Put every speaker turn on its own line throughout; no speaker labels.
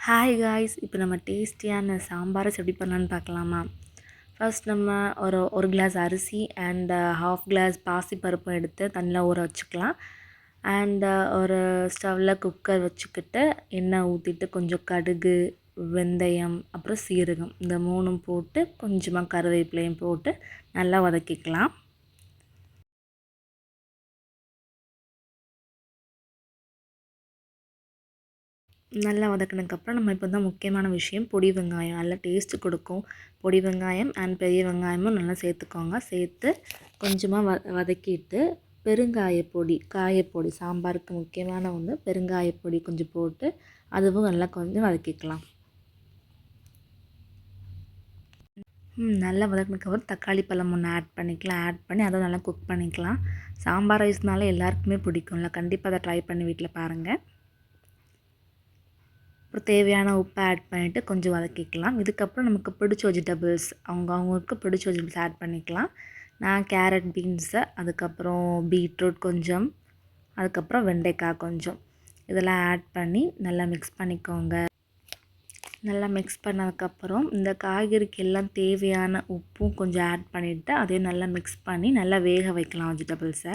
Hi guys, இப்போ நம்ம டேஸ்டியான சாம்பார் எப்படி பண்ணலான்னு பார்க்கலாமா? ஃபர்ஸ்ட் நம்ம ஒரு கிளாஸ் அரிசி அண்ட் ஹாஃப் கிளாஸ் பாசிப்பருப்பும் எடுத்து தண்ணியில் ஊற வச்சுக்கலாம். அண்ட் ஒரு ஸ்டவ்வில் குக்கர் வச்சுக்கிட்டு எண்ணெய் ஊற்றிட்டு கொஞ்சம் கடுகு, வெந்தயம், அப்புறம் சீரகம் இந்த மூணும் போட்டு கொஞ்சமாக கருவேப்பிலையும் போட்டு நல்லா வதக்கிக்கலாம். நல்லா வதக்கினதுக்கப்புறம் நம்ம இப்போ தான் முக்கியமான விஷயம் பொடி வெங்காயம் நல்லா டேஸ்ட்டு கொடுக்கும். பொடி வெங்காயம் அண்ட் பெரிய வெங்காயமும் நல்லா சேர்த்துக்கோங்க. சேர்த்து கொஞ்சமாக வதக்கிட்டு பெருங்காயப்பொடி, காயப்பொடி, சாம்பாருக்கு முக்கியமான ஒன்று பெருங்காயப்பொடி கொஞ்சம் போட்டு அதுவும் நல்லா கொஞ்சம் வதக்கிக்கலாம். நல்லா வதக்கினதுக்கப்புறம் தக்காளி பழம் ஒன்று ஆட் பண்ணிக்கலாம். ஆட் பண்ணி அதை நல்லா குக் பண்ணிக்கலாம். சாம்பார் ரைஸ்னால எல்லாருக்குமே பிடிக்கும்ல, கண்டிப்பாக அதை ட்ரை பண்ணி வீட்டில் பாருங்கள். அப்புறம் தேவையான உப்பை ஆட் பண்ணிவிட்டு கொஞ்சம் வதக்கிக்கலாம். இதுக்கப்புறம் நமக்கு பிடிச்ச வெஜிடபிள்ஸ் அவங்களுக்கு பிடிச்ச வெஜிடபிள்ஸ் ஆட் பண்ணிக்கலாம். நான் கேரட், பீன்ஸு, அதுக்கப்புறம் பீட்ரூட் கொஞ்சம், அதுக்கப்புறம் வெண்டைக்காய் கொஞ்சம் இதெல்லாம் ஆட் பண்ணி நல்லா மிக்ஸ் பண்ணிக்கோங்க. நல்லா மிக்ஸ் பண்ணதுக்கப்புறம் இந்த காய்கறிக்கு எல்லாம் தேவையான உப்பும் கொஞ்சம் ஆட் பண்ணிவிட்டு அதையும் நல்லா மிக்ஸ் பண்ணி நல்லா வேக வைக்கலாம் வெஜிடபிள்ஸை.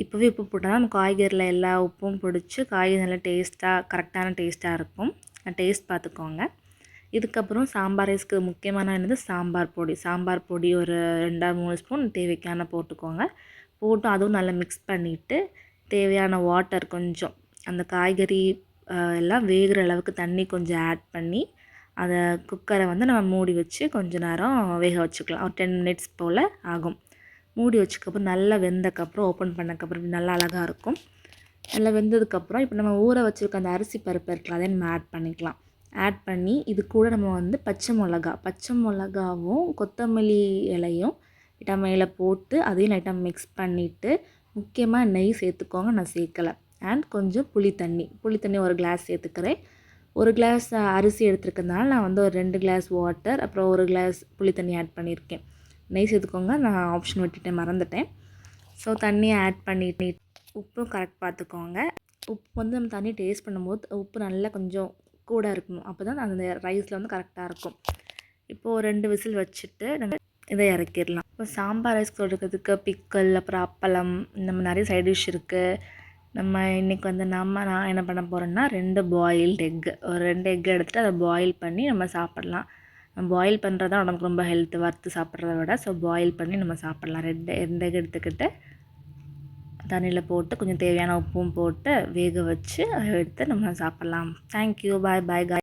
இப்போவே உப்பு போட்டால் நம்ம காய்கறியில் எல்லா உப்பும் பிடிச்சி காய்கறி நல்லா கரெக்டான டேஸ்ட்டாக இருக்கும். டேஸ்ட் பார்த்துக்கோங்க. இதுக்கப்புறம் சாம்பார் ரைஸ்க்கு முக்கியமான என்னது சாம்பார் பொடி ஒரு 2-3 ஸ்பூன் தேவைக்கான போட்டுக்கோங்க. போட்டு அதுவும் நல்லா மிக்ஸ் பண்ணிவிட்டு தேவையான வாட்டர் கொஞ்சம் அந்த காய்கறி எல்லாம் வேகிற அளவுக்கு தண்ணி கொஞ்சம் ஆட் பண்ணி அதை குக்கரை நம்ம மூடி வச்சு கொஞ்சம் நேரம் வேக வச்சுக்கலாம். ஒரு 10 மினிட்ஸ் போல் ஆகும். மூடி வச்சுக்கப்புறம் நல்லா வெந்தக்கப்புறம் ஓப்பன் பண்ணக்கப்புறம் நல்லா அழகாக இருக்கும். நல்லா வெந்ததுக்கப்புறம் இப்போ நம்ம ஊற வச்சுருக்க அந்த அரிசி பருப்பு இருக்கலாம், அதை நம்ம ஆட் பண்ணிக்கலாம். ஆட் பண்ணி இது கூட நம்ம பச்சை மிளகாவும் கொத்தமல்லி இலையும் லைட்டாக மேலே போட்டு அதையும் லைட்டாக மிக்ஸ் பண்ணிவிட்டு முக்கியமாக நெய் சேர்த்துக்கோங்க. நான் சேர்க்கலை. அண்ட் கொஞ்சம் புளி தண்ணி ஒரு கிளாஸ் சேர்த்துக்கிறேன். ஒரு கிளாஸ் அரிசி எடுத்துருக்கிறதுனால நான் ஒரு 2 கிளாஸ் வாட்டர் அப்புறம் ஒரு கிளாஸ் புளி தண்ணி ஆட் பண்ணியிருக்கேன். நெய் சேர்த்துக்கோங்க, நான் ஆப்ஷன் விட்டுட்டேன், மறந்துட்டேன். ஸோ தண்ணியை ஆட் பண்ணிட்டு உப்பும் கரெக்ட் பார்த்துக்கோங்க. உப்பு நம்ம தண்ணி டேஸ்ட் பண்ணும்போது உப்பு நல்லா கொஞ்சம் கூட இருக்கணும். அப்போ தான் அந்த ரைஸில் கரெக்டாக இருக்கும். இப்போது 2 விசில் வச்சுட்டு நம்ம இதை இறக்கிடலாம். இப்போ சாம்பார் ரைஸ் கொடுக்கறதுக்கு பிக்கல், அப்புறம் அப்பளம், நம்ம நிறைய சைட் டிஷ் இருக்குது. நம்ம இன்றைக்கி நான் என்ன பண்ண போகிறேன்னா 2 பாயில்டு எக்கு, ஒரு 2 எக் எடுத்துகிட்டு அதை பாயில் பண்ணி நம்ம சாப்பிட்லாம். பாயில் பண்ணுறது தான் உடம்புக்கு ரொம்ப ஹெல்த்து, வறுத்து சாப்பிட்றத விட. ஸோ பாயில் பண்ணி நம்ம சாப்பிட்லாம். 2 எக் எடுத்துக்கிட்டு தண்ணியில் போட்டு கொஞ்சம் தேவையான உப்பும் போட்டு வேக வச்சு அதை எடுத்து நம்ம சாப்பிட்லாம். தேங்க்யூ, பாய் பாய்.